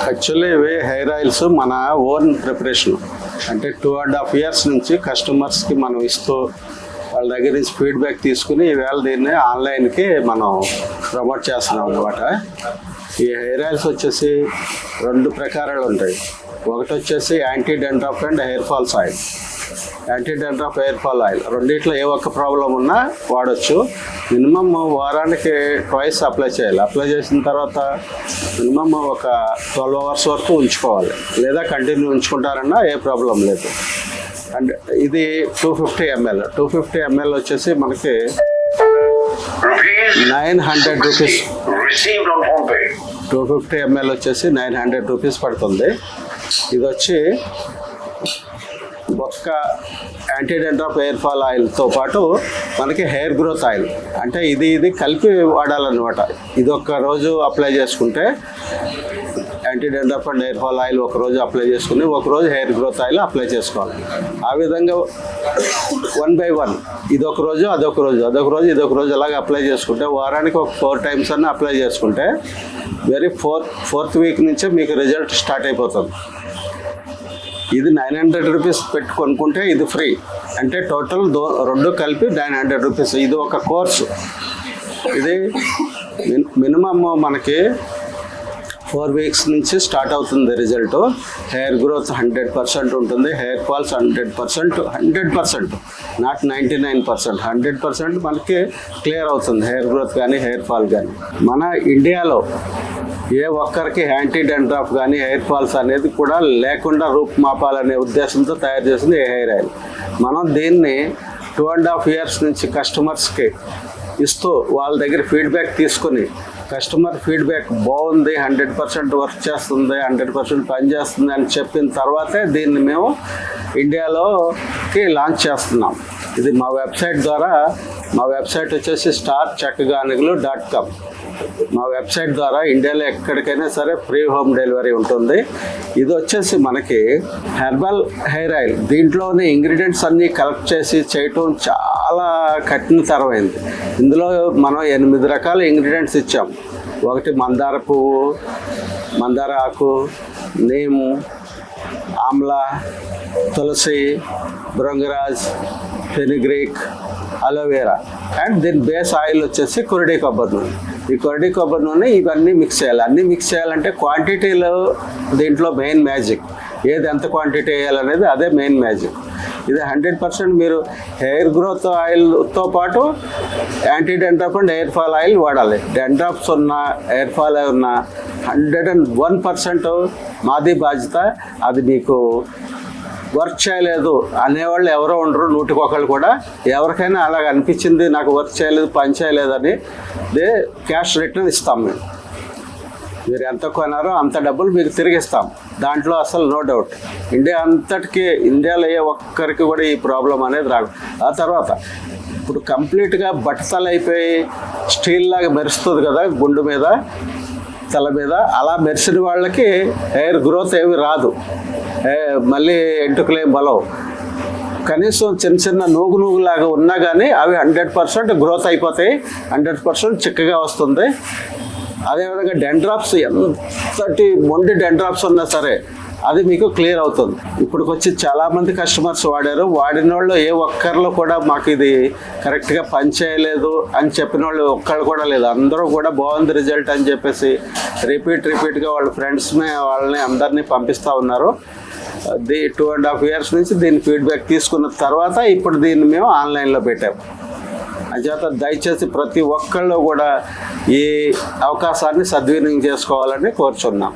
Actually ఇవి hair oils మన own preparation. అంటే 2.5 years నుంచి కస్టమర్స్కి మనం ఇస్తూ వాళ్ళ దగ్గర నుంచి ఫీడ్బ్యాక్ తీసుకుని ఈవేళ దీన్ని ఆన్లైన్కి మనం ప్రమోట్ చేస్తున్నాం అన్నమాట. ఈ హెయిర్ ఆయిల్స్ వచ్చేసి 2 ప్రకారాలు ఉంటాయి. ఒకటి వచ్చేసి anti dandruff and hair falls oil. Anti dandruff hair fall oil రెండిట్లో ఏ ఒక్క ప్రాబ్లం ఉన్నా వాడచ్చు. మినిమమ్ వారానికి ట్వైస్ అప్లై చేయాలి. అప్లై చేసిన తర్వాత మినిమమ్ ఒక 12 hours వరకు ఉంచుకోవాలి, లేదా కంటిన్యూ ఉంచుకుంటారన్నా ఏ ప్రాబ్లం లేదు. అండ్ ఇది 250 ml. 250 ml వచ్చేసి మనకి 900 రూపీస్. 250 ml వచ్చేసి 900 రూపీస్ పడుతుంది. ఇది వచ్చి ఒక్క యాంటీ డాండ్రఫ్ హెయిర్ ఫాల్ ఆయిల్తో పాటు మనకి హెయిర్ గ్రోత్ ఆయిల్, అంటే ఇది కలిపి వాడాలన్నమాట. ఇది ఒక్క రోజు అప్లై చేసుకుంటే anti dandruff and hair fall oil ఒకరోజు అప్లై చేసుకుని ఒకరోజు హెయిర్ గ్రోత్ ఆయిల్ అప్లై చేసుకోవాలి. ఆ విధంగా 1 by 1 ఇదొక రోజు అదొక రోజు ఇదొక రోజు అలాగే అప్లై చేసుకుంటే వారానికి ఒక 4 times అన్న అప్లై చేసుకుంటే వెరీ ఫోర్త్ వీక్ నుంచే మీకు రిజల్ట్ స్టార్ట్ అయిపోతుంది. ఇది 900 రూపీస్ పెట్టి కొనుక్కుంటే ఇది ఫ్రీ. అంటే టోటల్ 2 కలిపి 900 రూపీస్. ఇది ఒక కోర్సు. ఇది మినిమమ్ మనకి 4 weeks నుంచి స్టార్ట్ అవుతుంది రిజల్ట్. హెయిర్ గ్రోత్ 100% ఉంటుంది. హెయిర్ ఫాల్స్ 100%, నాట్ 99%, 100% మనకి క్లియర్ అవుతుంది హెయిర్ గ్రోత్ కానీ హెయిర్ ఫాల్ కానీ. మన ఇండియాలో ఏ ఒక్కరికి యాంటీ డాండ్రఫ్ కానీ హెయిర్ ఫాల్స్ అనేది కూడా లేకుండా రూపుమాపాలనే ఉద్దేశంతో తయారు చేసింది ఈ హెయిర్ ఆయిల్. మనం దీన్ని 2.5 years నుంచి కస్టమర్స్కి ఇస్తూ వాళ్ళ దగ్గర ఫీడ్బ్యాక్ తీసుకుని కస్టమర్ ఫీడ్బ్యాక్ బాగుంది, 100% వర్క్ చేస్తుంది, 100% పనిచేస్తుంది అని చెప్పిన తర్వాతే దీన్ని మేము ఇండియాలోకి లాంచ్ చేస్తున్నాం. ఇది మా వెబ్సైట్ ద్వారా. మా వెబ్సైట్ వచ్చేసి starchakkaganigalu.com. మా వెబ్సైట్ ద్వారా ఇండియాలో ఎక్కడికైనా సరే ఫ్రీ హోమ్ డెలివరీ ఉంటుంది. ఇది వచ్చేసి మనకి హెర్బల్ హెయిర్ ఆయిల్. దీంట్లోని ఇంగ్రీడియంట్స్ అన్నీ కలెక్ట్ చేసి చేయటం చాలా కఠినతరమైంది. ఇందులో మనం 8 రకాల ఇంగ్రీడియంట్స్ ఇచ్చాం. ఒకటి మందార పువ్వు, మందార ఆకు, నీము, ఆమ్లా, తులసి, భృంగరాజ్, ఫెనిగ్రీక్, అలోవేరా. అండ్ దీని బేస్ ఆయిల్ వచ్చేసి కొరడి కొబ్బరి నూనె. ఈ కొరడి కొబ్బరి నూనె ఇవన్నీ మిక్స్ చేయాలి. అన్నీ మిక్స్ చేయాలంటే క్వాంటిటీలో దీంట్లో మెయిన్ మ్యాజిక్. ఏది ఎంత క్వాంటిటీ వేయాలనేది అదే మెయిన్ మ్యాజిక్. ఇది 100% మీరు హెయిర్ గ్రోత్ ఆయిల్తో పాటు anti dandruff and hair fall oil వాడాలి. డాండ్రఫ్స్ ఉన్న హెయిర్ ఫాల్ ఉన్న 101% మాది బాధ్యత. అది మీకు వర్క్ చేయలేదు అనేవాళ్ళు ఎవరో ఉండరు, 100 కూడా. ఎవరికైనా అలాగ అనిపించింది నాకు వర్క్ చేయలేదు, పని చేయలేదని క్యాష్ రిటర్న్ ఇస్తాం మేము. మీరు ఎంత కొన్నారో అంత డబ్బులు మీకు తిరిగిస్తాం. దాంట్లో అసలు నో డౌట్. ఇండియాలో ఏ ఒక్కరికి కూడా ఈ ప్రాబ్లం అనేది రాదు. ఆ తర్వాత ఇప్పుడు కంప్లీట్గా బట్టతలు అయిపోయి స్టీల్ లాగా మెరుస్తుంది కదా గుండు మీద, తల మీద. అలా మెరిసిన వాళ్ళకి హెయిర్ గ్రోత్ ఏమి రాదు, మళ్ళీ ఎంటుకలేం బలవు. కనీసం చిన్న నూగులాగా ఉన్నా కానీ అవి 100% గ్రోత్ అయిపోతాయి, 100% చిక్కగా వస్తుంది. అదేవిధంగా డాండ్రఫ్స్ ఎంతటి మొండి డాండ్రఫ్స్ ఉన్నా సరే అది మీకు క్లియర్ అవుతుంది. ఇప్పటికొచ్చి చాలామంది కస్టమర్స్ వాడారు. వాడిన వాళ్ళు ఏ ఒక్కరిలో కూడా మాకు ఇది కరెక్ట్గా పని చేయలేదు అని చెప్పిన వాళ్ళు ఒక్కళ్ళు కూడా లేదు. అందరూ కూడా బాగుంది రిజల్ట్ అని చెప్పేసి రిపీట్గా వాళ్ళ ఫ్రెండ్స్ని వాళ్ళని అందరినీ పంపిస్తూ ఉన్నారు. 2.5 years నుంచి దీని ఫీడ్బ్యాక్ తీసుకున్న తర్వాత ఇప్పుడు దీన్ని మేము ఆన్లైన్లో పెట్టాము. అంచేత దయచేసి ప్రతి ఒక్కళ్ళు కూడా ఈ అవకాశాన్ని సద్వినియోగం చేసుకోవాలని కోరుచున్నాం.